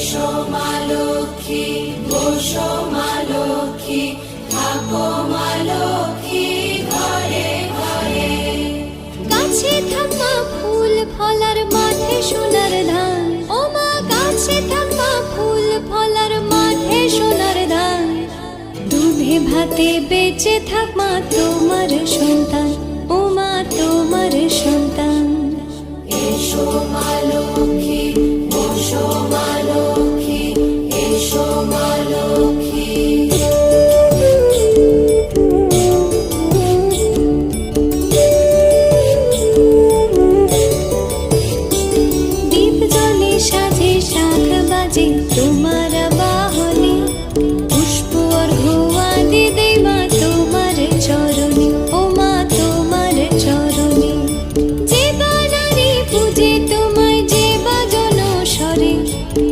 এসো মা লক্ষ্মী, বসো মা লক্ষ্মী, থাকো মা লক্ষ্মী ঘরে ঘরে। গাছে থাকা ফুল ফলার মাঠে সোনার ধান, ও মা গাছে থাকা ফুল ফলার মাঠে সোনার ধান। দুধে ভাতে বেঁচে থাক মা তোমার সন্তান, ও মা তোমার সন্তান। এসো মা লক্ষ্মী, বসো মা লক্ষ্মী, এসো মা লক্ষ্মী। দীপ জ্বলে সাজে শাখ বাজে